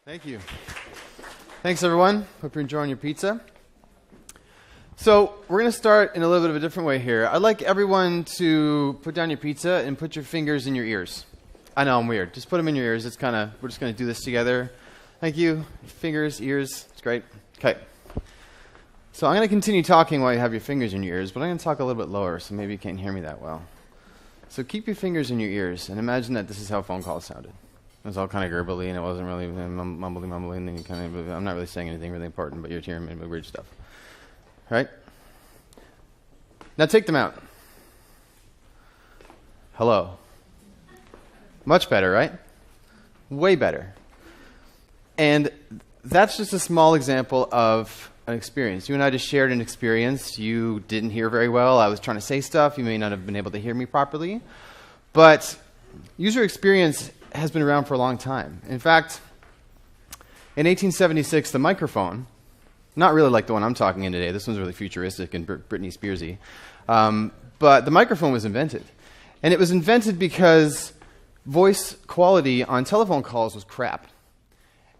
Thank you. Thanks, everyone. Hope you're enjoying your pizza. So we're going to start in a little bit of a different way here. I'd like everyone to put down your pizza and put your fingers in your ears. I know I'm weird. Just put them in your ears. It's kind of, we're just going to do this together. Thank you. Fingers, ears. It's great. Okay. So I'm going to continue talking while you have your fingers in your ears, but I'm going to talk a little bit lower, so maybe you can't hear me that well. So keep your fingers in your ears and imagine that this is how phone calls sounded. It was all kind of gurgly, and it wasn't really mumbly, and then you kind of, I'm not really saying anything really important, but you're hearing me weird stuff. All right? Now take them out. Hello. Much better, right? Way better. And that's just a small example of an experience. You and I just shared an experience. You didn't hear very well. I was trying to say stuff. You may not have been able to hear me properly. But user experience has been around for a long time. In fact, in 1876, the microphone, not really like the one I'm talking in today. This one's really futuristic and Britney Spearsy. But the microphone was invented. And it was invented because voice quality on telephone calls was crap.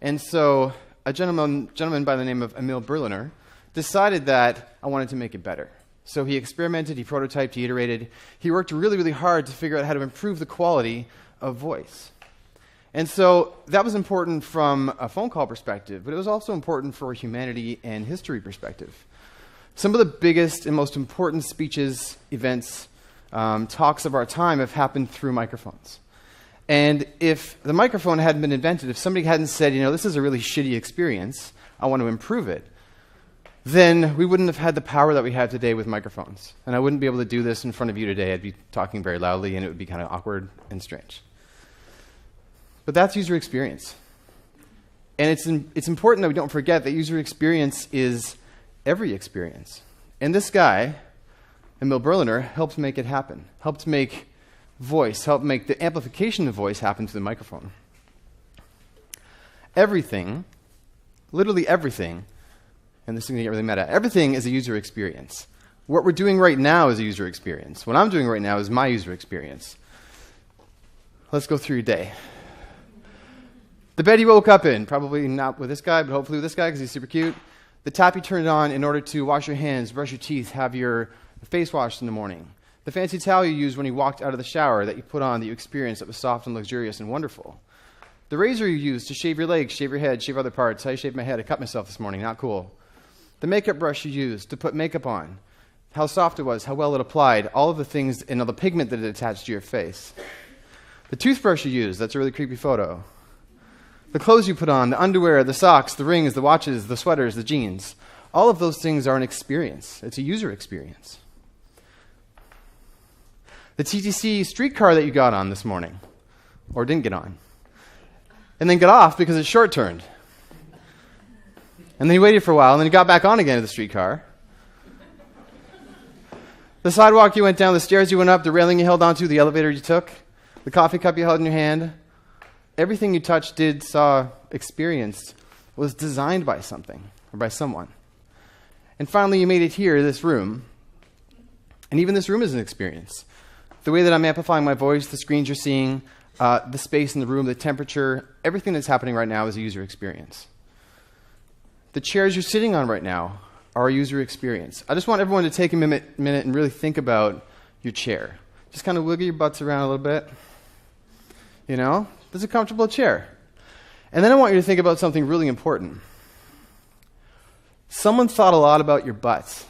And so a gentleman by the name of Emil Berliner decided that I wanted to make it better. So he experimented, he prototyped, he iterated. He worked really, really hard to figure out how to improve the quality of voice. And so that was important from a phone call perspective, but it was also important for humanity and history perspective. Some of the biggest and most important speeches, events, talks of our time have happened through microphones. And if the microphone hadn't been invented, if somebody hadn't said, you know, this is a really shitty experience, I want to improve it, then we wouldn't have had the power that we have today with microphones. And I wouldn't be able to do this in front of you today. I'd be talking very loudly, and it would be kind of awkward and strange. But that's user experience. And it's important that we don't forget that user experience is every experience. And this guy, Emil Berliner, helped make it happen, helped make voice, helped make the amplification of voice happen to the microphone. Everything, literally everything, and this is going to get really meta, everything is a user experience. What we're doing right now is a user experience. What I'm doing right now is my user experience. Let's go through your day. The bed you woke up in, probably not with this guy, but hopefully with this guy because he's super cute. The tap you turned on in order to wash your hands, brush your teeth, have your face washed in the morning. The fancy towel you used when you walked out of the shower that you put on that you experienced that was soft and luxurious and wonderful. The razor you used to shave your legs, shave your head, shave other parts. How you shaved my head. I cut myself this morning. Not cool. The makeup brush you used to put makeup on. How soft it was, how well it applied, all of the things and all the pigment that it attached to your face. The toothbrush you used. That's a really creepy photo. The clothes you put on, the underwear, the socks, the rings, the watches, the sweaters, the jeans. All of those things are an experience. It's a user experience. The TTC streetcar that you got on this morning, or didn't get on, and then got off because it short-turned. And then you waited for a while, and then you got back on again to the streetcar. The sidewalk you went down, the stairs you went up, the railing you held onto, the elevator you took, the coffee cup you held in your hand. Everything you touched, did, saw, experienced was designed by something or by someone. And finally, you made it here, this room. And even this room is an experience. The way that I'm amplifying my voice, the screens you're seeing, the space in the room, the temperature, everything that's happening right now is a user experience. The chairs you're sitting on right now are a user experience. I just want everyone to take a minute and really think about your chair. Just kind of wiggle your butts around a little bit. You know? It's a comfortable chair. And then I want you to think about something really important. Someone thought a lot about your butts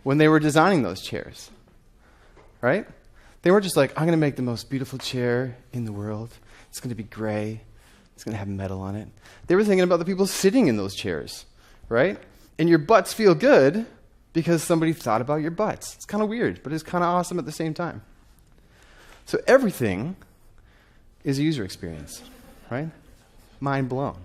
when they were designing those chairs. Right? They weren't just like, I'm going to make the most beautiful chair in the world. It's going to be gray. It's going to have metal on it. They were thinking about the people sitting in those chairs. Right? And your butts feel good because somebody thought about your butts. It's kind of weird, but it's kind of awesome at the same time. So everything is a user experience, right? Mind blown.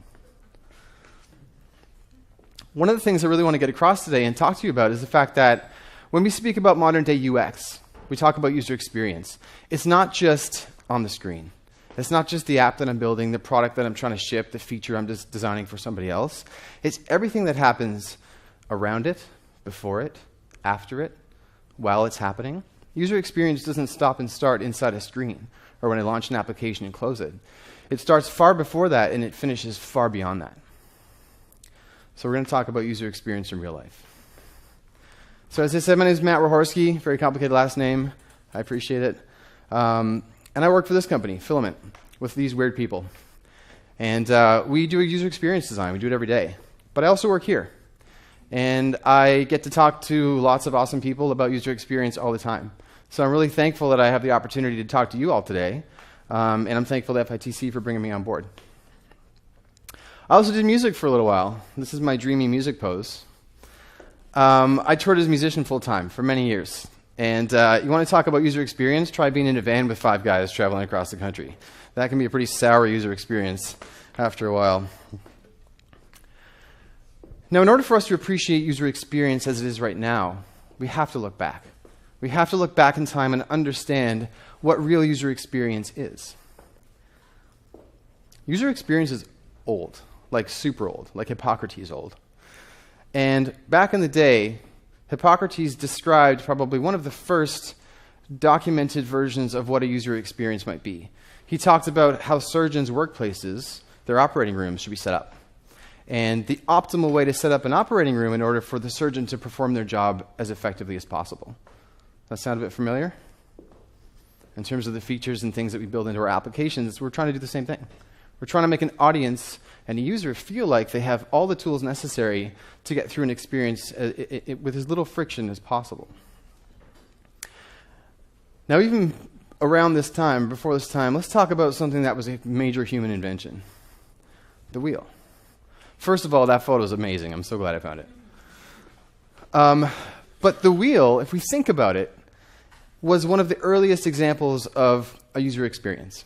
One of the things I really want to get across today and talk to you about is the fact that when we speak about modern day UX, we talk about user experience. It's not just on the screen. It's not just the app that I'm building, the product that I'm trying to ship, the feature I'm just designing for somebody else. It's everything that happens around it, before it, after it, while it's happening. User experience doesn't stop and start inside a screen or when I launch an application and close it. It starts far before that, and it finishes far beyond that. So we're going to talk about user experience in real life. So as I said, my name is Matt Hryhorsky, very complicated last name. I appreciate it. And I work for this company, Filament, with these weird people. And we do a user experience design. We do it every day. But I also work here. And I get to talk to lots of awesome people about user experience all the time. So I'm really thankful that I have the opportunity to talk to you all today. And I'm thankful to FITC for bringing me on board. I also did music for a little while. This is my dreamy music pose. I toured as a musician full-time for many years. And you want to talk about user experience? Try being in a van with 5 guys traveling across the country. That can be a pretty sour user experience after a while. Now, in order for us to appreciate user experience as it is right now, we have to look back. We have to look back in time and understand what real user experience is. User experience is old, like super old, like Hippocrates old. And back in the day, Hippocrates described probably one of the first documented versions of what a user experience might be. He talked about how surgeons' workplaces, their operating rooms, should be set up. And the optimal way to set up an operating room in order for the surgeon to perform their job as effectively as possible. That sound a bit familiar? In terms of the features and things that we build into our applications, we're trying to do the same thing. We're trying to make an audience and a user feel like they have all the tools necessary to get through an experience with as little friction as possible. Now, even around this time, before this time, let's talk about something that was a major human invention. The wheel. First of all, that photo is amazing. I'm so glad I found it. But the wheel, if we think about it, was one of the earliest examples of a user experience.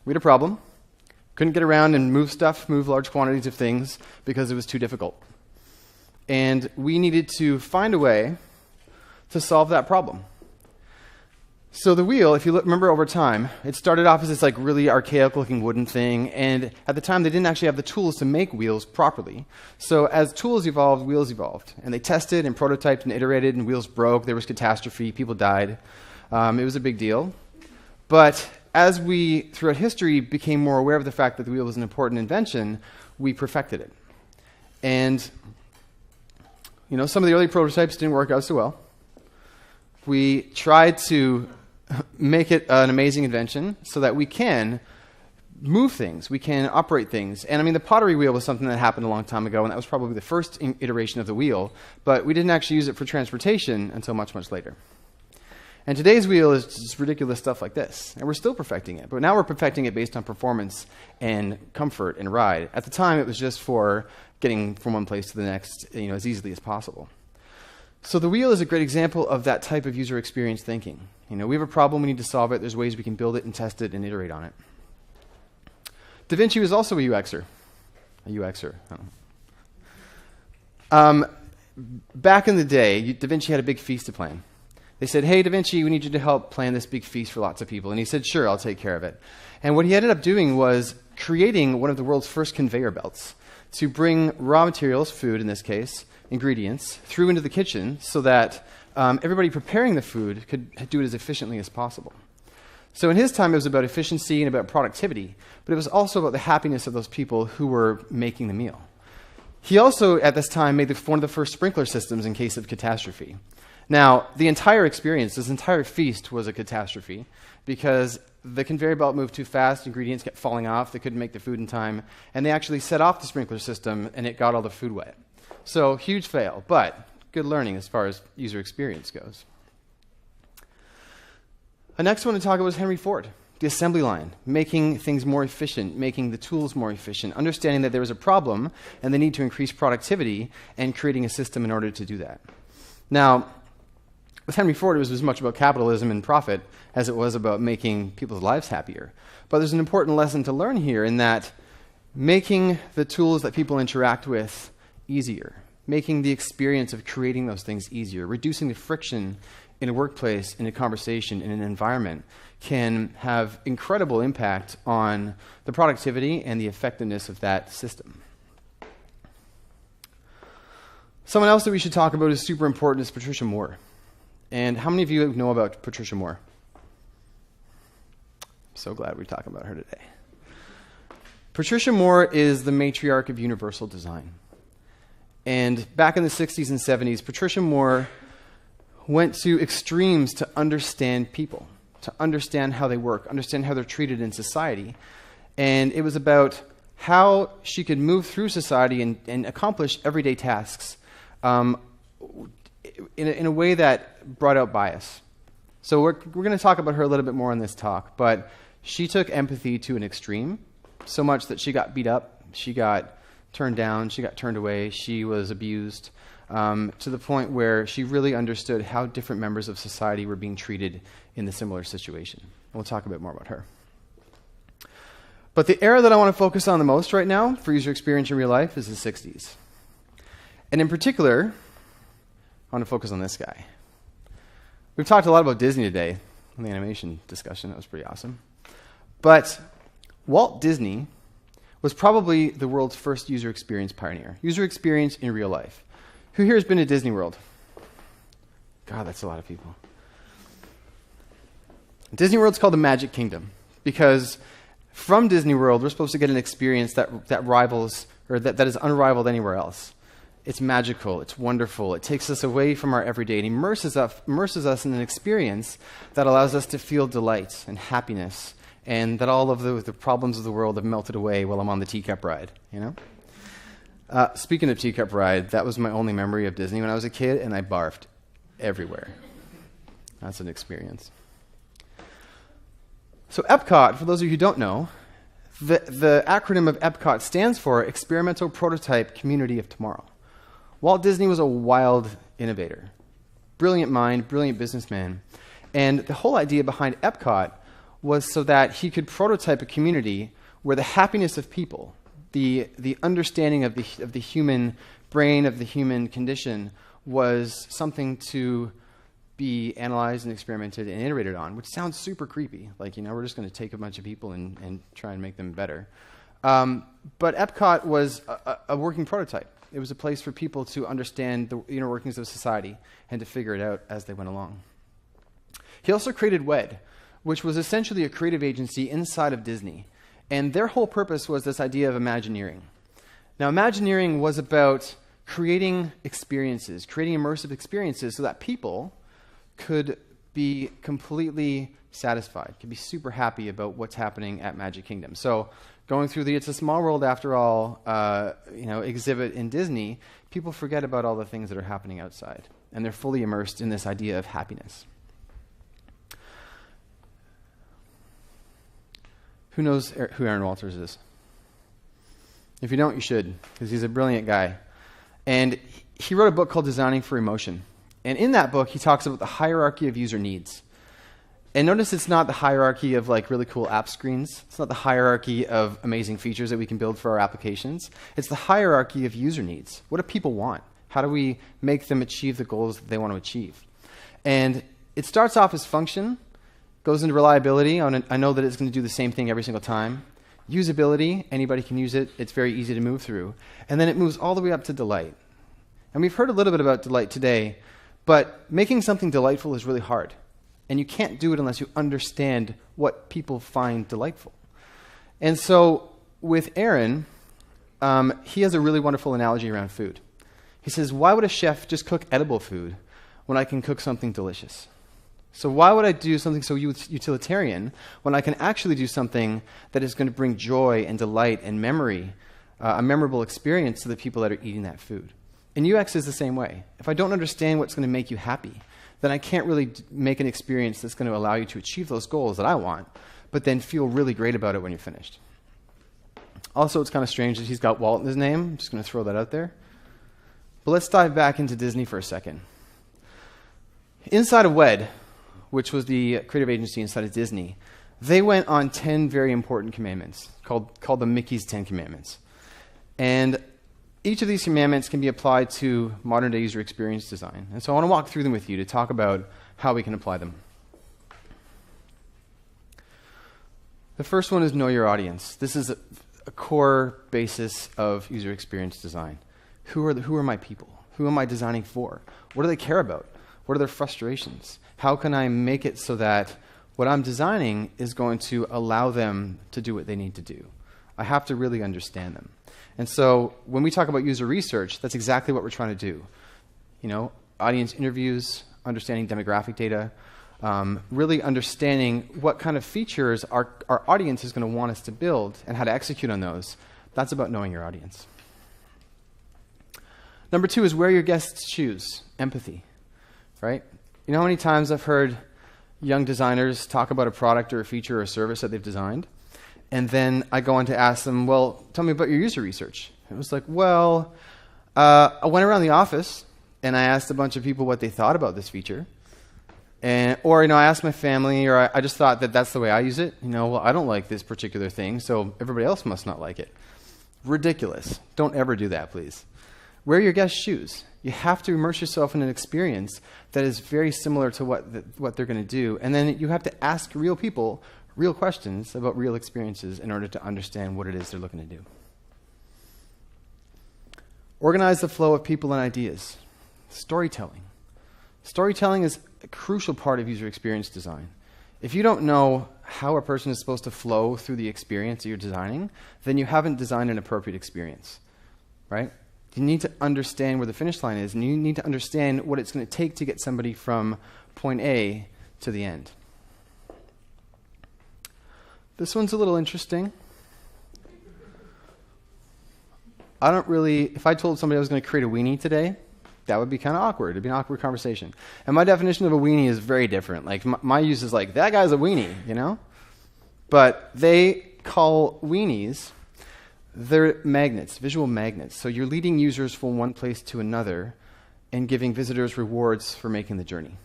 We had a problem. Couldn't get around and move stuff, move large quantities of things, because it was too difficult. And we needed to find a way to solve that problem. So the wheel, if you remember over time, it started off as this like really archaic-looking wooden thing, and at the time they didn't actually have the tools to make wheels properly. So as tools evolved, wheels evolved. And they tested and prototyped and iterated, and wheels broke. There was catastrophe. People died. It was a big deal. But as we, throughout history, became more aware of the fact that the wheel was an important invention, we perfected it. And you know, some of the early prototypes didn't work out so well. We tried to make it an amazing invention so that we can move things, we can operate things. And I mean, the pottery wheel was something that happened a long time ago, and that was probably the first iteration of the wheel, but we didn't actually use it for transportation until much, much later. And today's wheel is just ridiculous stuff like this, and we're still perfecting it, but now we're perfecting it based on performance and comfort and ride. At the time, it was just for getting from one place to the next, you know, as easily as possible. So the wheel is a great example of that type of user experience thinking. You know, we have a problem, we need to solve it, there's ways we can build it and test it and iterate on it. Da Vinci was also a UXer. A UXer, I don't know. Back in the day, Da Vinci had a big feast to plan. They said, hey, Da Vinci, we need you to help plan this big feast for lots of people. And he said, sure, I'll take care of it. And what he ended up doing was creating one of the world's first conveyor belts to bring raw materials, food in this case, ingredients, through into the kitchen so that everybody preparing the food could do it as efficiently as possible. So in his time, it was about efficiency and about productivity, but it was also about the happiness of those people who were making the meal. He also, at this time, made one of the first sprinkler systems in case of catastrophe. Now, the entire experience, this entire feast was a catastrophe because the conveyor belt moved too fast, ingredients kept falling off, they couldn't make the food in time, and they actually set off the sprinkler system and it got all the food wet. So, huge fail, but good learning as far as user experience goes. The next one to talk about was Henry Ford, the assembly line, making things more efficient, making the tools more efficient, understanding that there was a problem and the need to increase productivity and creating a system in order to do that. Now, with Henry Ford, it was as much about capitalism and profit as it was about making people's lives happier. But there's an important lesson to learn here in that making the tools that people interact with easier, making the experience of creating those things easier, reducing the friction in a workplace, in a conversation, in an environment can have incredible impact on the productivity and the effectiveness of that system. Someone else that we should talk about is super important is Patricia Moore. And how many of you know about Patricia Moore? I'm so glad we're talking about her today. Patricia Moore is the matriarch of universal design. And back in the 60s and 70s, Patricia Moore went to extremes to understand people, to understand how they work, understand how they're treated in society. And it was about how she could move through society and accomplish everyday tasks in a way that brought out bias. So we're going to talk about her a little bit more in this talk, but she took empathy to an extreme, so much that she got beat up, she got turned down, she got turned away, she was abused, to the point where she really understood how different members of society were being treated in the similar situation. And we'll talk a bit more about her. But the era that I want to focus on the most right now for user experience in real life is the 60s. And in particular, I want to focus on this guy. We've talked a lot about Disney today in the animation discussion. That was pretty awesome. But Walt Disney was probably the world's first user experience pioneer. User experience in real life. Who here has been to Disney World? God, that's a lot of people. Disney World's called the Magic Kingdom because from Disney World, we're supposed to get an experience that rivals, or that is unrivaled anywhere else. It's magical, it's wonderful, it takes us away from our everyday and immerses us in an experience that allows us to feel delight and happiness, and that all of the problems of the world have melted away while I'm on the teacup ride, you know? Speaking of teacup ride, that was my only memory of Disney when I was a kid, and I barfed everywhere. That's an experience. So Epcot, for those of you who don't know, the acronym of Epcot stands for Experimental Prototype Community of Tomorrow. Walt Disney was a wild innovator, brilliant mind, brilliant businessman. And the whole idea behind Epcot was so that he could prototype a community where the happiness of people, the understanding of the human brain, of the human condition, was something to be analyzed and experimented and iterated on, which sounds super creepy. Like, you know, we're just going to take a bunch of people and try and make them better. But Epcot was a working prototype. It was a place for people to understand the inner workings of society and to figure it out as they went along. He also created WED, which was essentially a creative agency inside of Disney. And their whole purpose was this idea of Imagineering. Now, Imagineering was about creating experiences, creating immersive experiences so that people could be completely satisfied, could be super happy about what's happening at Magic Kingdom. So going through the It's a Small World After All exhibit in Disney, people forget about all the things that are happening outside, and they're fully immersed in this idea of happiness. Who knows who Aaron Walters is? If you don't, you should, because he's a brilliant guy. And he wrote a book called Designing for Emotion. And in that book, he talks about the hierarchy of user needs. And notice it's not the hierarchy of like really cool app screens. It's not the hierarchy of amazing features that we can build for our applications. It's the hierarchy of user needs. What do people want? How do we make them achieve the goals that they want to achieve? And it starts off as function, goes into reliability. I know that it's going to do the same thing every single time. Usability, anybody can use it. It's very easy to move through. And then it moves all the way up to delight. And we've heard a little bit about delight today, but making something delightful is really hard. And you can't do it unless you understand what people find delightful. And so with Aaron, he has a really wonderful analogy around food. He says, why would a chef just cook edible food when I can cook something delicious? So why would I do something so utilitarian when I can actually do something that is going to bring joy and delight and memory, a memorable experience to the people that are eating that food? And UX is the same way. If I don't understand what's going to make you happy, then I can't really make an experience that's going to allow you to achieve those goals that I want, but then feel really great about it when you're finished. Also, it's kind of strange that he's got Walt in his name. I'm just going to throw that out there. But let's dive back into Disney for a second. Inside of WED, which was the creative agency inside of Disney, they went on 10 very important commandments called the Mickey's 10 Commandments. And each of these commandments can be applied to modern-day user experience design. And so I want to walk through them with you to talk about how we can apply them. The first one is know your audience. This is a core basis of user experience design. Who are my people? Who am I designing for? What do they care about? What are their frustrations? How can I make it so that what I'm designing is going to allow them to do what they need to do? I have to really understand them. And so when we talk about user research, that's exactly what we're trying to do. You know, audience interviews, understanding demographic data, really understanding what kind of features our audience is going to want us to build and how to execute on those. That's about knowing your audience. Number 2 is wear your guests' shoes, empathy, right? You know how many times I've heard young designers talk about a product or a feature or a service that they've designed, and then I go on to ask them, well, tell me about your user research. It was like, well, I went around the office and I asked a bunch of people what they thought about this feature. Or, you know, I asked my family, or I just thought that that's the way I use it. You know, well, I don't like this particular thing, so everybody else must not like it. Ridiculous. Don't ever do that, please. Wear your guest's shoes. You have to immerse yourself in an experience that is very similar to what they're going to do. And then you have to ask real people real questions about real experiences in order to understand what it is they're looking to do. Organize the flow of people and ideas. Storytelling. Storytelling is a crucial part of user experience design. If you don't know how a person is supposed to flow through the experience that you're designing, then you haven't designed an appropriate experience, right? You need to understand where the finish line is, and you need to understand what it's going to take to get somebody from point A to the end. This one's a little interesting. If I told somebody I was going to create a weenie today, that would be kind of awkward. It'd be an awkward conversation. And my definition of a weenie is very different. Like my use is like, that guy's a weenie, you know? But they call weenies, they're magnets, visual magnets. So you're leading users from one place to another and giving visitors rewards for making the journey.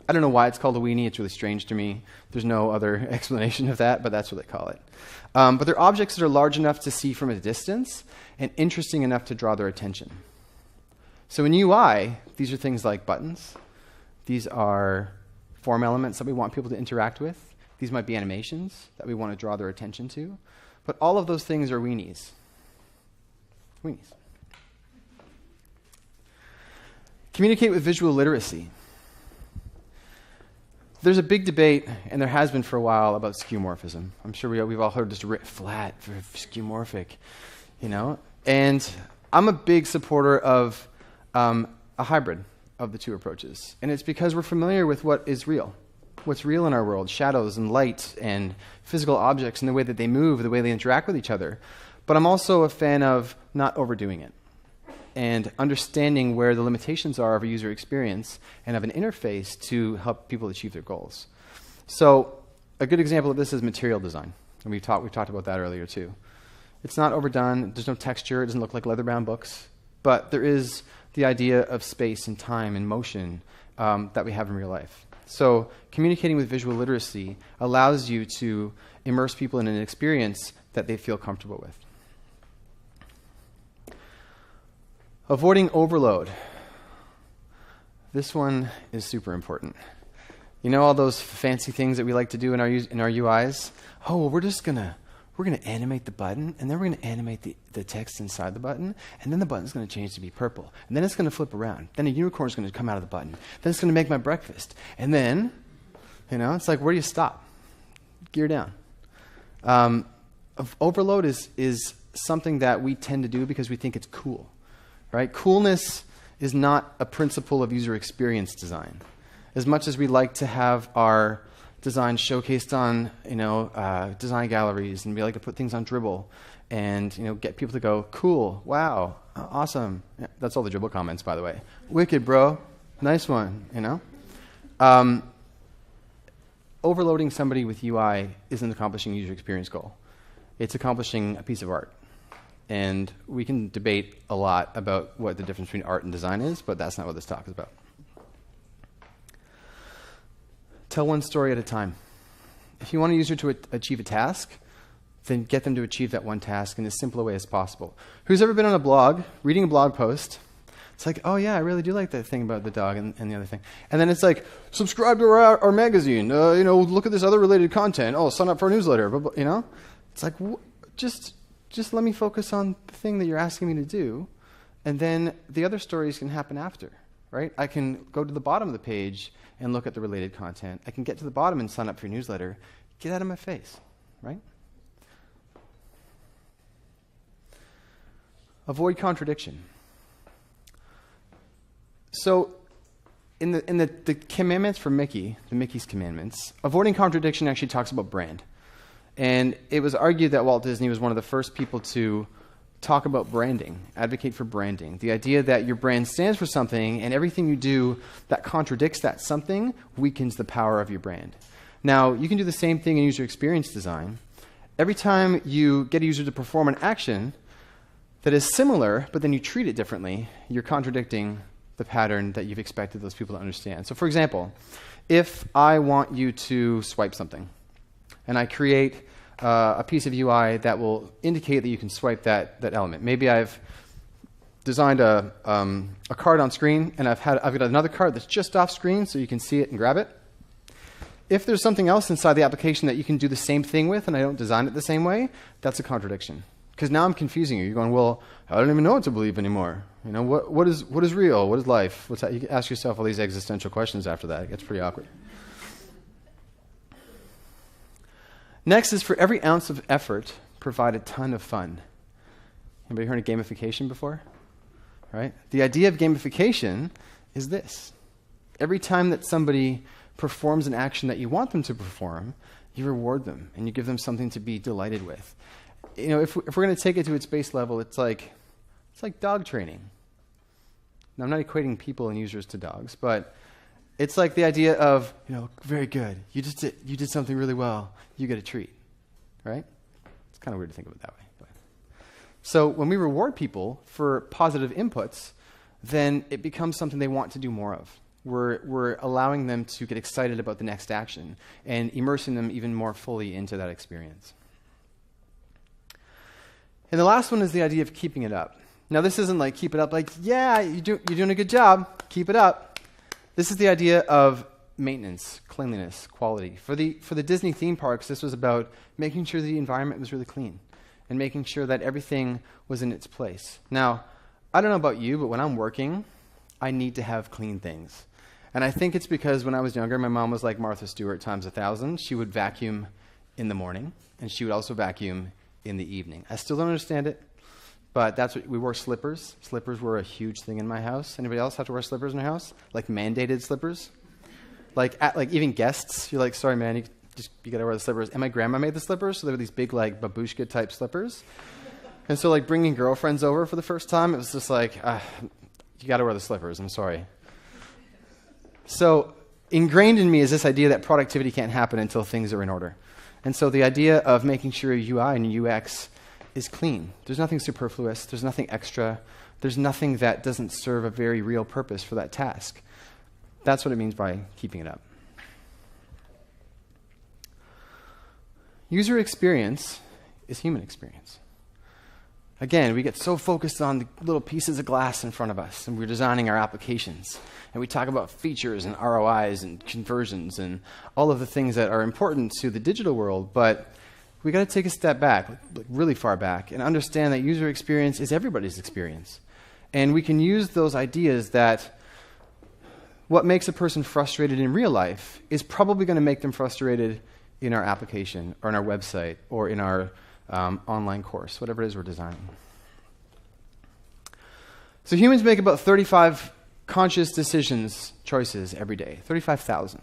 I don't know why it's called a weenie. It's really strange to me. There's no other explanation of that, but that's what they call it. But they're objects that are large enough to see from a distance and interesting enough to draw their attention. So in UI, these are things like buttons. These are form elements that we want people to interact with. These might be animations that we want to draw their attention to. But all of those things are weenies. Weenies. Communicate with visual literacy. There's a big debate, and there has been for a while, about skeuomorphism. I'm sure we've all heard this flat for skeuomorphic, you know? And I'm a big supporter of a hybrid of the two approaches. And it's because we're familiar with what is real. What's real in our world, shadows and light and physical objects and the way that they move, the way they interact with each other. But I'm also a fan of not overdoing it and understanding where the limitations are of a user experience and of an interface to help people achieve their goals. So a good example of this is material design. And we talked about that earlier too. It's not overdone. There's no texture. It doesn't look like leather-bound books. But there is the idea of space and time and motion that we have in real life. So communicating with visual literacy allows you to immerse people in an experience that they feel comfortable with. Avoiding overload. This one is super important. You know all those fancy things that we like to do in our UIs? Oh, well, we're going to animate the button, and then we're going to animate the text inside the button, and then the button's going to change to be purple, and then it's going to flip around. Then a unicorn's going to come out of the button. Then it's going to make my breakfast. And then, you know, it's like, where do you stop? Gear down. Overload is something that we tend to do because we think it's cool, right? Coolness is not a principle of user experience design. As much as we like to have our design showcased on, design galleries, and we like to put things on Dribbble and, get people to go, cool, wow, awesome. Yeah, that's all the Dribbble comments, by the way. Wicked, bro. Nice one, Overloading somebody with UI isn't accomplishing a user experience goal. It's accomplishing a piece of art. And we can debate a lot about what the difference between art and design is, but that's not what this talk is about. Tell one story at a time. If you want a user to achieve a task, then get them to achieve that one task in as simple a way as possible. Who's ever been on a blog, reading a blog post? It's like, oh yeah, I really do like that thing about the dog and the other thing. And then it's like, subscribe to our magazine, look at this other related content, sign up for a newsletter, It's like, just let me focus on the thing that you're asking me to do, and then the other stories can happen after, right? I can go to the bottom of the page and look at the related content. I can get to the bottom and sign up for your newsletter. Get out of my face, right? Avoid contradiction. So in the commandments for Mickey, the Mickey's commandments, avoiding contradiction actually talks about brand. And it was argued that Walt Disney was one of the first people to talk about branding, advocate for branding. The idea that your brand stands for something, and everything you do that contradicts that something weakens the power of your brand. Now, you can do the same thing in user experience design. Every time you get a user to perform an action that is similar, but then you treat it differently, you're contradicting the pattern that you've expected those people to understand. So for example, if I want you to swipe something, and I create a piece of UI that will indicate that you can swipe that element. Maybe I've designed a card on screen, and I've got another card that's just off screen so you can see it and grab it. If there's something else inside the application that you can do the same thing with and I don't design it the same way, that's a contradiction. Because now I'm confusing you. You're going, well, I don't even know what to believe anymore. You know, what is real? What is life? What's that? You can ask yourself all these existential questions after that. It gets pretty awkward. Next is for every ounce of effort, provide a ton of fun. Anybody heard of gamification before? Right? The idea of gamification is this. Every time that somebody performs an action that you want them to perform, you reward them and you give them something to be delighted with. You know, if we're going to take it to its base level, it's like dog training. Now, I'm not equating people and users to dogs, but it's like the idea of, you know, very good. You did something really well. You get a treat, right? It's kind of weird to think of it that way. But. So when we reward people for positive inputs, then it becomes something they want to do more of. We're allowing them to get excited about the next action and immersing them even more fully into that experience. And the last one is the idea of keeping it up. Now, this isn't like keep it up like, yeah, you're doing a good job. Keep it up. This is the idea of maintenance, cleanliness, quality. For the Disney theme parks, this was about making sure the environment was really clean and making sure that everything was in its place. Now, I don't know about you, but when I'm working, I need to have clean things. And I think it's because when I was younger, my mom was like Martha Stewart times 1,000. She would vacuum in the morning, and she would also vacuum in the evening. I still don't understand it, but that's what we wore slippers. Slippers were a huge thing in my house. Anybody else have to wear slippers in their house? Like mandated slippers? Like even guests, you're like, sorry man, you gotta wear the slippers. And my grandma made the slippers, so they were these big like babushka type slippers. And so like bringing girlfriends over for the first time, it was just like, you gotta wear the slippers, I'm sorry. So ingrained in me is this idea that productivity can't happen until things are in order. And so the idea of making sure UI and UX is clean. There's nothing superfluous. There's nothing extra. There's nothing that doesn't serve a very real purpose for that task. That's what it means by keeping it up. User experience is human experience. Again, we get so focused on the little pieces of glass in front of us, and we're designing our applications. And we talk about features and ROIs and conversions and all of the things that are important to the digital world, but we got to take a step back, like really far back, and understand that user experience is everybody's experience. And we can use those ideas that what makes a person frustrated in real life is probably going to make them frustrated in our application or in our website or in our online course, whatever it is we're designing. So humans make about 35 conscious choices every day. 35,000.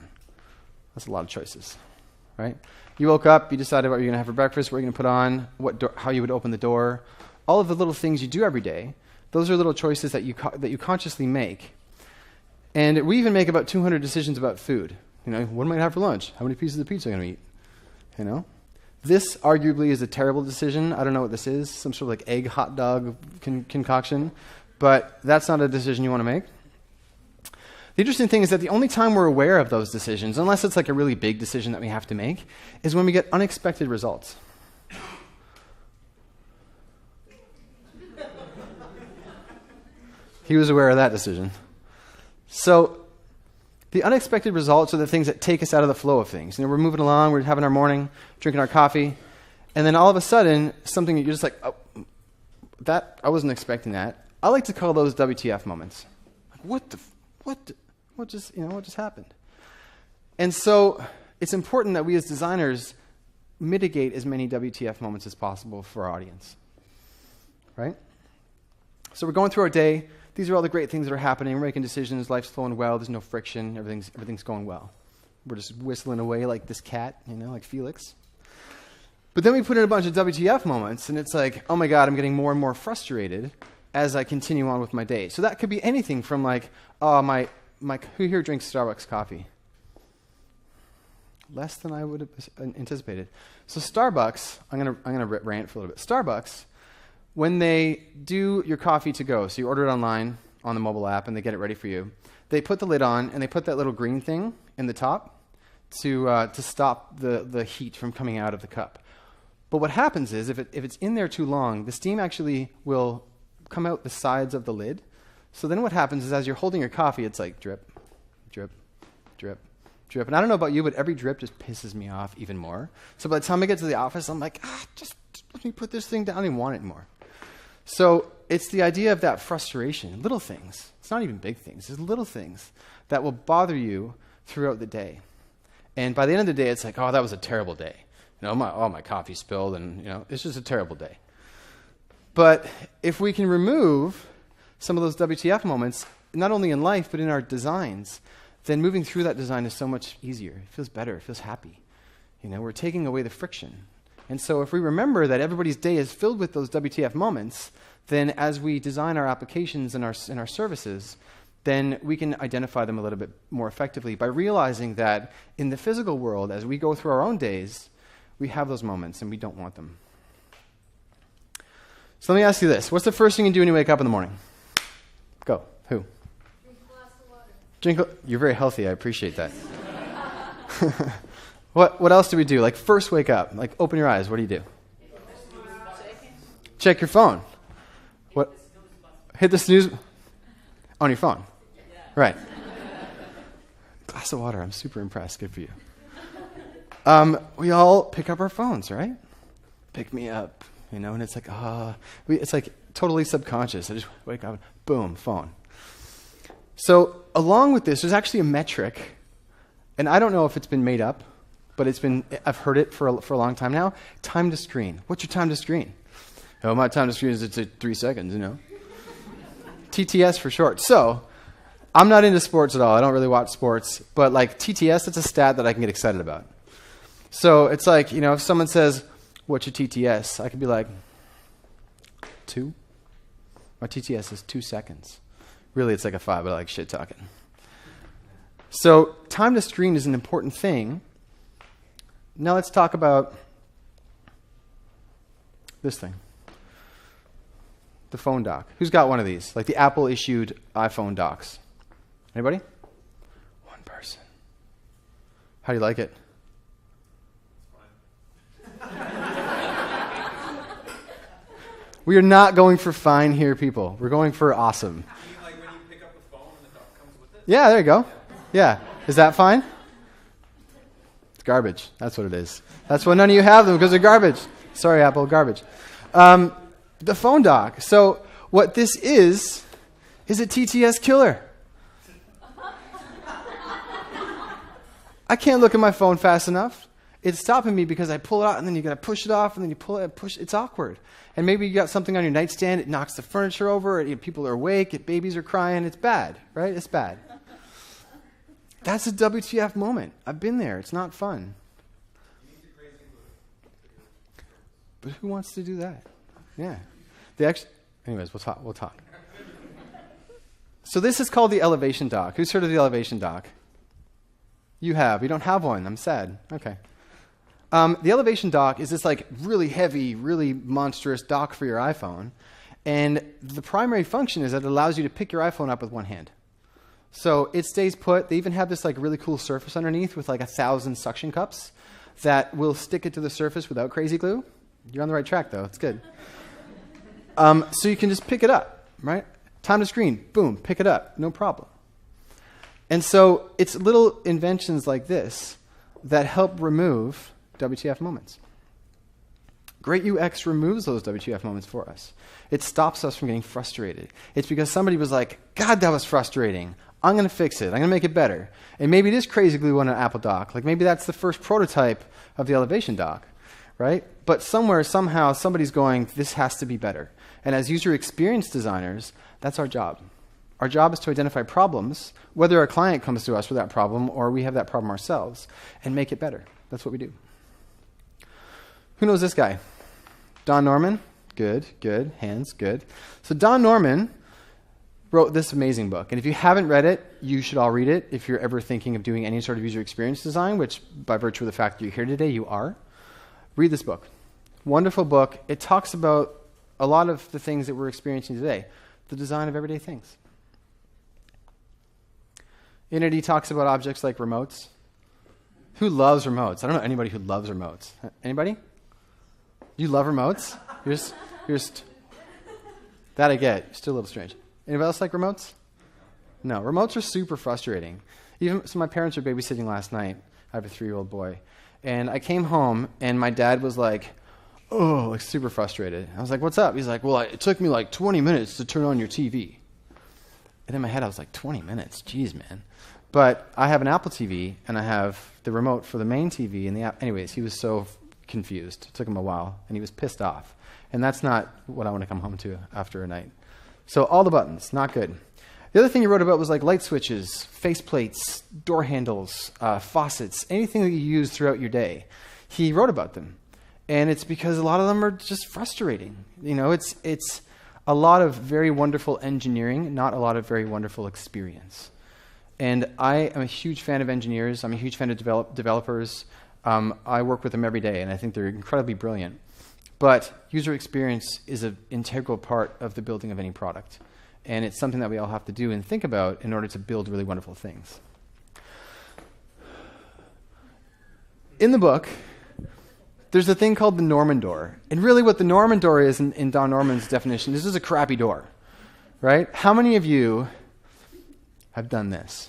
That's a lot of choices, right? You woke up, you decided what you're going to have for breakfast, what you're going to put on, how you would open the door. All of the little things you do every day, those are little choices that you consciously make. And we even make about 200 decisions about food. You know, what am I going to have for lunch? How many pieces of pizza am I going to eat? You know? This arguably is a terrible decision. I don't know what this is, some sort of like egg hot dog concoction. But that's not a decision you want to make. The interesting thing is that the only time we're aware of those decisions, unless it's like a really big decision that we have to make, is when we get unexpected results. He was aware of that decision. So the unexpected results are the things that take us out of the flow of things. You know, we're moving along, we're having our morning, drinking our coffee, and then all of a sudden, something that you're just like, oh, I wasn't expecting that. I like to call those WTF moments. Like, what just happened? And so it's important that we as designers mitigate as many WTF moments as possible for our audience, right? So we're going through our day. These are all the great things that are happening. We're making decisions. Life's flowing well. There's no friction. Everything's going well. We're just whistling away like this cat, like Felix. But then we put in a bunch of WTF moments, and it's like, oh my God, I'm getting more and more frustrated as I continue on with my day. So that could be anything from like, oh, who here drinks Starbucks coffee? Less than I would have anticipated. So Starbucks, I'm gonna rant for a little bit. Starbucks, when they do your coffee to go, so you order it online on the mobile app and they get it ready for you, they put the lid on and they put that little green thing in the top to stop the heat from coming out of the cup. But what happens is if it's in there too long, the steam actually will come out the sides of the lid. So then what happens is as you're holding your coffee, it's like drip, drip, drip, drip. And I don't know about you, but every drip just pisses me off even more. So by the time I get to the office, I'm like, just let me put this thing down. I don't even want it anymore. So it's the idea of that frustration, little things. It's not even big things. It's little things that will bother you throughout the day. And by the end of the day, it's like, oh, that was a terrible day. My coffee spilled, and it's just a terrible day. But if we can remove some of those WTF moments, not only in life but in our designs, then moving through that design is so much easier. It feels better. It feels happy. We're taking away the friction. And so if we remember that everybody's day is filled with those WTF moments, then as we design our applications and our services, then we can identify them a little bit more effectively by realizing that in the physical world, as we go through our own days, we have those moments and we don't want them. So let me ask you this. What's the first thing you do when you wake up in the morning? Go. Who? Drink a glass of water. You're very healthy. I appreciate that. What else do we do? Like first wake up. Like open your eyes. What do you do? Check your phone. What? Hit the snooze on your phone. Right. Glass of water. I'm super impressed. Good for you. We all pick up our phones, right? Pick me up, and it's like, it's like totally subconscious. I just wake up, boom, phone. So along with this, there's actually a metric, and I don't know if it's been made up, but I've heard it for a long time now. Time to screen. What's your time to screen? Oh, my time to screen is 3 seconds, TTS for short. So I'm not into sports at all. I don't really watch sports, but like TTS, that's a stat that I can get excited about. So it's like, if someone says, what's your TTS? I could be like, 2. My TTS is 2 seconds. Really, it's like a 5, but I like shit talking. So time to screen is an important thing. Now let's talk about this thing. The phone dock. Who's got one of these? Like the Apple issued iPhone docks. Anybody? One person. How do you like it? We are not going for fine here, people. We're going for awesome. You mean like when you pick up the phone and the dock comes with it? Yeah, there you go. Yeah. Is that fine? It's garbage. That's what it is. That's why none of you have them, because they're garbage. Sorry, Apple, garbage. The phone dock. So what this is a TTS killer. I can't look at my phone fast enough. It's stopping me because I pull it out, and then you got to push it off, and then you pull it and push. It's awkward. And maybe you got something on your nightstand. It knocks the furniture over. People are awake. Babies are crying. It's bad, right? It's bad. That's a WTF moment. I've been there. It's not fun. But who wants to do that? Yeah. Anyways, we'll talk. So this is called the elevation dock. Who's heard of the elevation dock? You have. You don't have one. I'm sad. Okay. The elevation dock is this like really heavy, really monstrous dock for your iPhone. And the primary function is that it allows you to pick your iPhone up with one hand. So it stays put. They even have this like really cool surface underneath with like 1,000 suction cups that will stick it to the surface without crazy glue. You're on the right track though. It's good. So you can just pick it up, right? Time to screen. Boom. Pick it up. No problem. And so it's little inventions like this that help remove WTF moments. Great UX removes those WTF moments for us. It stops us from getting frustrated. It's because somebody was like, God, that was frustrating. I'm going to fix it. I'm going to make it better. And maybe it is crazy glue on an Apple dock. Like maybe that's the first prototype of the elevation dock, right? But somewhere, somehow, somebody's going, this has to be better. And as user experience designers, that's our job. Our job is to identify problems, whether our client comes to us with that problem or we have that problem ourselves, and make it better. That's what we do. Who knows this guy? Don Norman? Good, good. Hands, good. So Don Norman wrote this amazing book. And if you haven't read it, you should all read it if you're ever thinking of doing any sort of user experience design, which by virtue of the fact that you're here today, you are. Read this book. Wonderful book. It talks about a lot of the things that we're experiencing today, the design of everyday things. In it, he talks about objects like remotes. Who loves remotes? I don't know anybody who loves remotes. Anybody? You love remotes? That I get. You're still a little strange. Anybody else like remotes? No. Remotes are super frustrating. So my parents were babysitting last night. I have a 3-year-old boy. And I came home, and my dad was like, oh, like super frustrated. I was like, what's up? He's like, well, it took me like 20 minutes to turn on your TV. And in my head, I was like, 20 minutes? Jeez, man. But I have an Apple TV, and I have the remote for the main TV. And the app. Anyways, he was so confused. It took him a while, and he was pissed off. And that's not what I want to come home to after a night. So all the buttons, not good. The other thing he wrote about was like light switches, faceplates, door handles, faucets, anything that you use throughout your day. He wrote about them. And it's because a lot of them are just frustrating. You know, it's a lot of very wonderful engineering, not a lot of very wonderful experience. And I am a huge fan of engineers. I'm a huge fan of developers. I work with them every day, and I think they're incredibly brilliant. But user experience is an integral part of the building of any product. And it's something that we all have to do and think about in order to build really wonderful things. In the book, there's a thing called the Norman door. And really what the Norman door is in Don Norman's definition, this is a crappy door, right? How many of you have done this?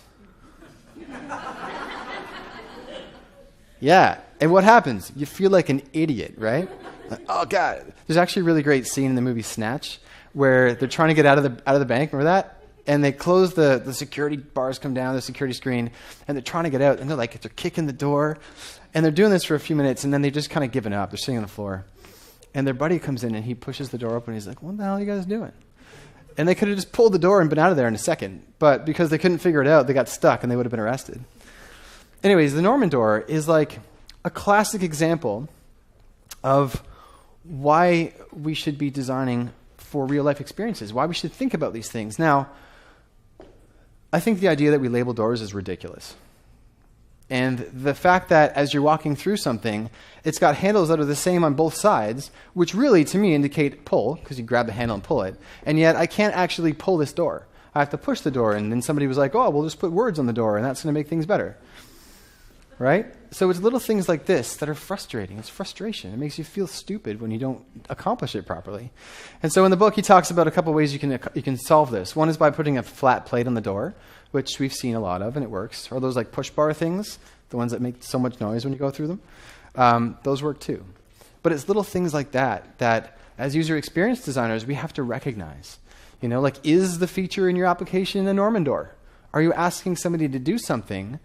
Yeah. And what happens? You feel like an idiot, right? Like, oh, God. There's actually a really great scene in the movie Snatch where they're trying to get out of the bank. Remember that? And they close the security bars, come down, the security screen, and they're trying to get out. And they're kicking the door. And they're doing this for a few minutes, and then they just kind of given up. They're sitting on the floor. And their buddy comes in, and he pushes the door open. And he's like, what the hell are you guys doing? And they could have just pulled the door and been out of there in a second. But because they couldn't figure it out, they got stuck, and they would have been arrested. Anyways, the Norman door is like a classic example of why we should be designing for real-life experiences, why we should think about these things. Now, I think the idea that we label doors is ridiculous. And the fact that as you're walking through something, it's got handles that are the same on both sides, which really, to me, indicate pull, because you grab the handle and pull it. And yet, I can't actually pull this door. I have to push the door, and then somebody was like, oh, we'll just put words on the door, and that's going to make things better. Right? So it's little things like this that are frustrating. It's frustration. It makes you feel stupid when you don't accomplish it properly. And so in the book, he talks about a couple ways you can solve this. One is by putting a flat plate on the door, which we've seen a lot of, and it works. Or those like push bar things, the ones that make so much noise when you go through them. Those work too. But it's little things like that that as user experience designers, we have to recognize. You know, like, is the feature in your application a Norman door? Are you asking somebody to do something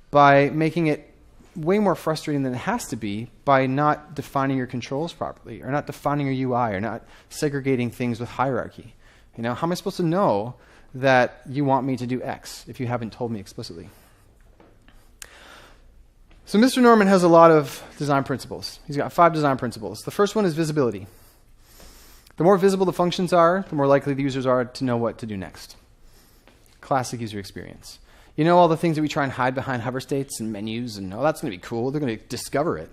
by making it way more frustrating than it has to be by not defining your controls properly, or not defining your UI, or not segregating things with hierarchy? You know, how am I supposed to know that you want me to do X if you haven't told me explicitly? So Mr. Norman has a lot of design principles. He's got 5 design principles. The first one is visibility. The more visible the functions are, the more likely the users are to know what to do next. Classic user experience. You know, all the things that we try and hide behind hover states and menus, and oh, that's going to be cool. They're going to discover it.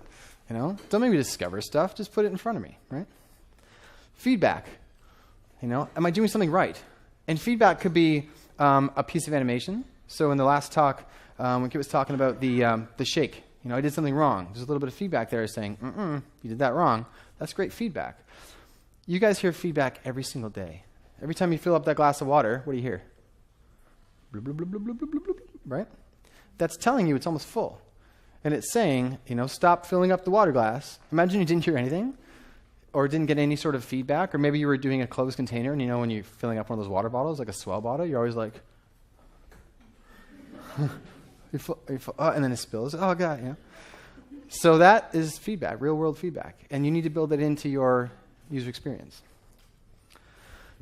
You know, don't make me discover stuff. Just put it in front of me, right? Feedback. You know, am I doing something right? And feedback could be a piece of animation. So in the last talk, when Kit was talking about the shake, you know, I did something wrong. There's a little bit of feedback there saying, you did that wrong. That's great feedback. You guys hear feedback every single day. Every time you fill up that glass of water, what do you hear? Bloop, bloop, bloop, bloop, bloop, bloop, bloop, right? That's telling you it's almost full. And it's saying, you know, stop filling up the water glass. Imagine you didn't hear anything or didn't get any sort of feedback, or maybe you were doing a closed container, and you know when you're filling up one of those water bottles, like a swell bottle, you're always like, and then it spills. Oh, God, you know. So that is feedback, real-world feedback. And you need to build it into your user experience.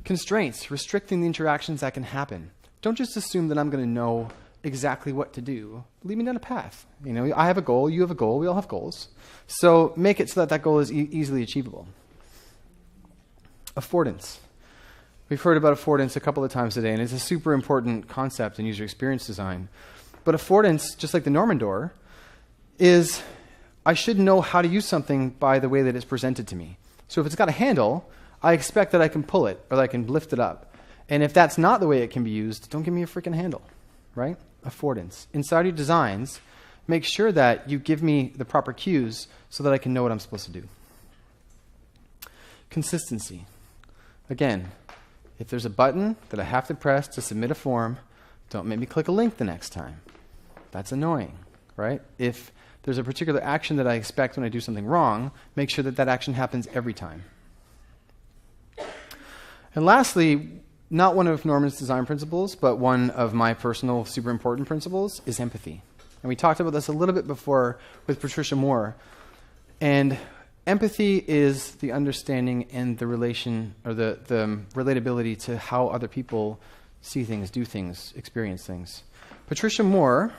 Constraints, restricting the interactions that can happen. Don't just assume that I'm going to know exactly what to do. Lead me down a path. You know, I have a goal, you have a goal, we all have goals. So make it so that that goal is easily achievable. Affordance. We've heard about affordance a couple of times today, and it's a super important concept in user experience design. But affordance, just like the Norman door, is I should know how to use something by the way that it's presented to me. So if it's got a handle, I expect that I can pull it or that I can lift it up. And if that's not the way it can be used, don't give me a freaking handle, right? Affordance. Inside your designs, make sure that you give me the proper cues so that I can know what I'm supposed to do. Consistency. Again, if there's a button that I have to press to submit a form, don't make me click a link the next time. That's annoying, right? If there's a particular action that I expect when I do something wrong, make sure that that action happens every time. And lastly, not one of Norman's design principles, but one of my personal super important principles is empathy. And we talked about this a little bit before with Patricia Moore. And empathy is the understanding and the relation, or the relatability to how other people see things, do things, experience things. Patricia Moore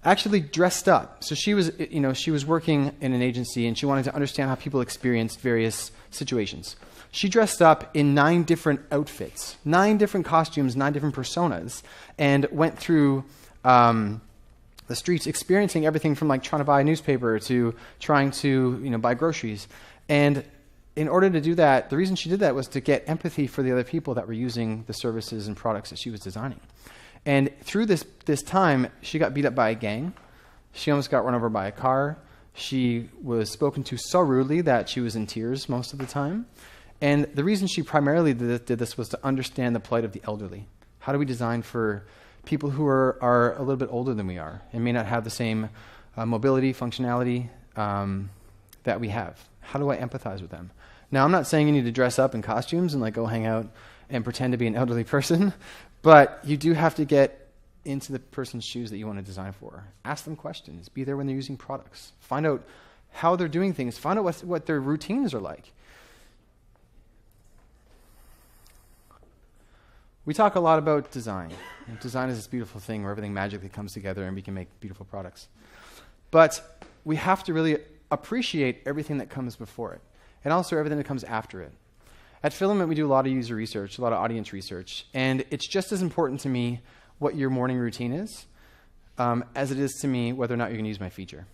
actually dressed up. So she was, she was working in an agency and she wanted to understand how people experienced various situations. She dressed up in 9 different outfits, 9 different costumes, 9 different personas, and went through the streets experiencing everything from like trying to buy a newspaper to trying to buy groceries. And in order to do that, the reason she did that was to get empathy for the other people that were using the services and products that she was designing. And through this time, she got beat up by a gang. She almost got run over by a car. She was spoken to so rudely that she was in tears most of the time. And the reason she primarily did this was to understand the plight of the elderly. How do we design for people who are a little bit older than we are and may not have the same mobility, functionality that we have? How do I empathize with them? Now, I'm not saying you need to dress up in costumes and like go hang out and pretend to be an elderly person, but you do have to get into the person's shoes that you want to design for. Ask them questions. Be there when they're using products. Find out how they're doing things. Find out what their routines are like. We talk a lot about design. Design is this beautiful thing where everything magically comes together and we can make beautiful products. But we have to really appreciate everything that comes before it, and also everything that comes after it. At Filament, we do a lot of user research, a lot of audience research, and it's just as important to me what your morning routine is as it is to me whether or not you're going to use my feature.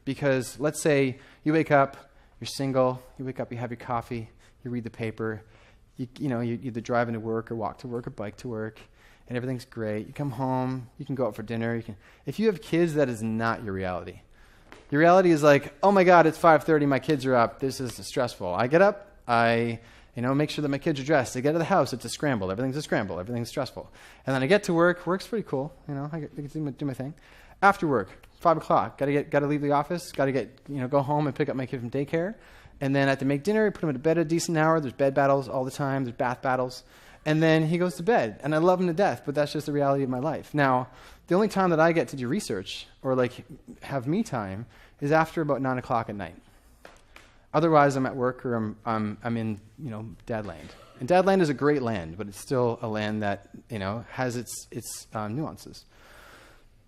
Because let's say you wake up, you're single, you wake up, you have your coffee, you read the paper, you either drive into work or walk to work or bike to work, and everything's great. You come home, you can go out for dinner. If you have kids, that is not your reality. Your reality is like, oh my God, it's 5:30, my kids are up, this is stressful. I get up, I make sure that my kids are dressed. I get to the house, it's a scramble. Everything's a scramble. Everything's stressful. And then I get to work. Work's pretty cool. I get to do my thing. After work, 5 o'clock, gotta leave the office. Gotta go home and pick up my kid from daycare. And then I have to make dinner, put him to bed at a decent hour. There's bed battles all the time. There's bath battles. And then he goes to bed. And I love him to death, but that's just the reality of my life. Now, the only time that I get to do research or like have me time is after about 9 o'clock at night. Otherwise, I'm at work or I'm in Dadland. And Dadland is a great land, but it's still a land that has its nuances.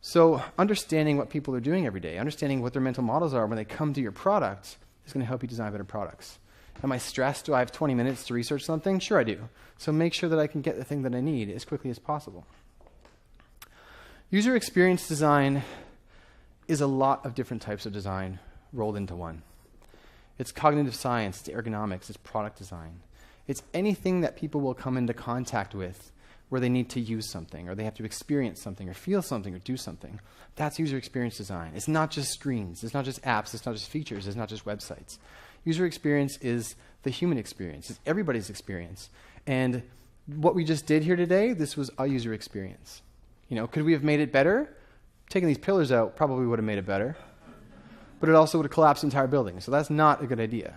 So understanding what people are doing every day, understanding what their mental models are when they come to your product is going to help you design better products. Am I stressed? Do I have 20 minutes to research something? Sure I do. So make sure that I can get the thing that I need as quickly as possible. User experience design is a lot of different types of design rolled into one. It's cognitive science, it's ergonomics, it's product design. It's anything that people will come into contact with where they need to use something, or they have to experience something, or feel something, or do something. That's user experience design. It's not just screens, it's not just apps, it's not just features, it's not just websites. User experience is the human experience. It's everybody's experience. And what we just did here today, this was a user experience. Could we have made it better? Taking these pillars out probably would have made it better. But it also would have collapsed the entire building. So that's not a good idea.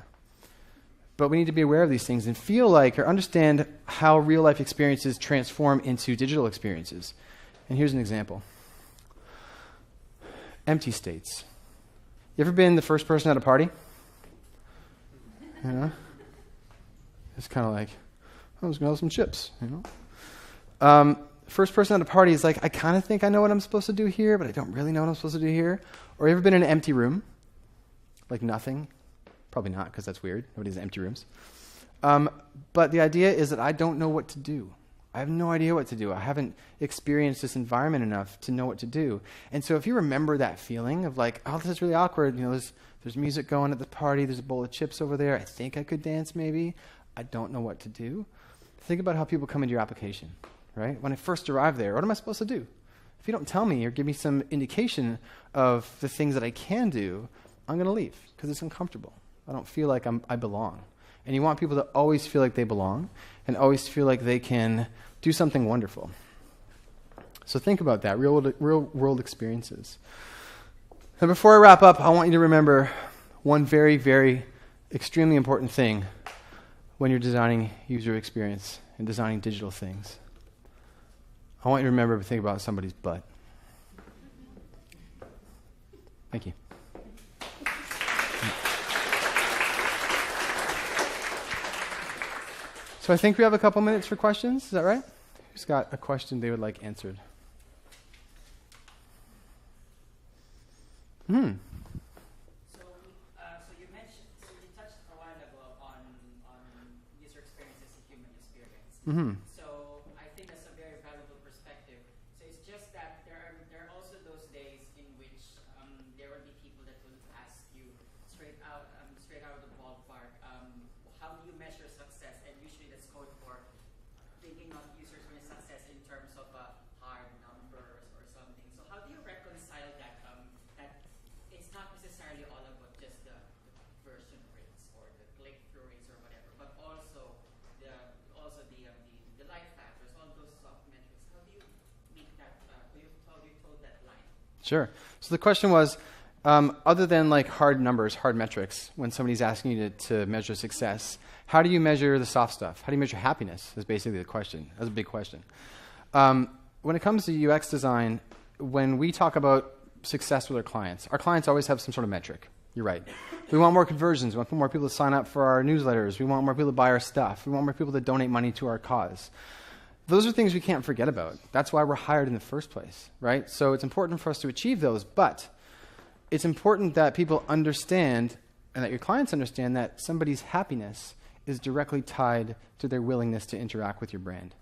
But we need to be aware of these things and feel like or understand how real-life experiences transform into digital experiences. And here's an example. Empty states. You ever been the first person at a party? You know? It's kind of like, I was going to have some chips, you know? First person at a party is like, I kind of think I know what I'm supposed to do here, but I don't really know what I'm supposed to do here. Or you ever been in an empty room? Like nothing? Probably not, because that's weird. Nobody has empty rooms. But the idea is that I don't know what to do. I have no idea what to do. I haven't experienced this environment enough to know what to do. And so if you remember that feeling of like, oh, this is really awkward. You know, there's music going at the party. There's a bowl of chips over there. I think I could dance maybe. I don't know what to do. Think about how people come into your application, right? When I first arrived there, what am I supposed to do? If you don't tell me or give me some indication of the things that I can do, I'm going to leave because it's uncomfortable. I don't feel like I belong. And you want people to always feel like they belong and always feel like they can do something wonderful. So think about that, real world experiences. And before I wrap up, I want you to remember one very, very extremely important thing when you're designing user experience and designing digital things. I want you to remember to think about somebody's butt. Thank you. So I think we have a couple minutes for questions. Is that right? Who's got a question they would like answered? So you mentioned, so you touched a while ago on user experience as a human experience. Mm-hmm. So I think that's a very valuable perspective. So it's just that there are also those days in which there will be people that will ask you straight out of the ballpark, how do you measure success? And usually that's code for thinking of user experience success in terms of hard numbers or something. So how do you reconcile that? That it's not necessarily all about just the conversion rates or the click-through rates or whatever, but also the life factors, all those soft metrics. How do you make that? How do you toe that line? Sure. So the question was, other than like hard numbers, hard metrics, when somebody's asking you to measure success, how do you measure the soft stuff? How do you measure happiness is basically the question. That's a big question. When it comes to UX design, when we talk about success with our clients always have some sort of metric. You're right. We want more conversions. We want more people to sign up for our newsletters. We want more people to buy our stuff. We want more people to donate money to our cause. Those are things we can't forget about. That's why we're hired in the first place, right? So it's important for us to achieve those, but it's important that people understand and that your clients understand that somebody's happiness is directly tied to their willingness to interact with your brand.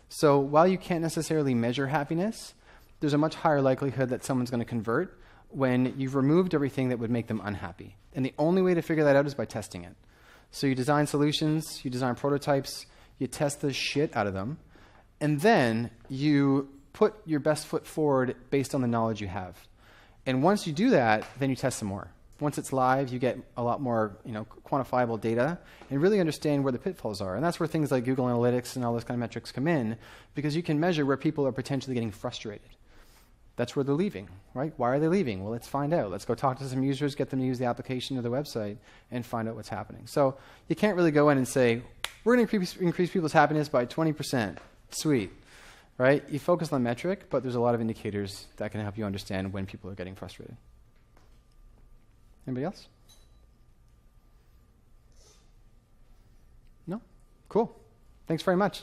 So while you can't necessarily measure happiness, there's a much higher likelihood that someone's going to convert when you've removed everything that would make them unhappy. And the only way to figure that out is by testing it. So you design solutions, you design prototypes, you test the shit out of them, and then you put your best foot forward based on the knowledge you have. And once you do that, then you test some more. Once it's live, you get a lot more quantifiable data and really understand where the pitfalls are. And that's where things like Google Analytics and all those kind of metrics come in, because you can measure where people are potentially getting frustrated. That's where they're leaving, right? Why are they leaving? Well, let's find out. Let's go talk to some users, get them to use the application or the website, and find out what's happening. So you can't really go in and say, we're going to increase people's happiness by 20%. Sweet, right? You focus on the metric, but there's a lot of indicators that can help you understand when people are getting frustrated. Anybody else? No? Cool. Thanks very much.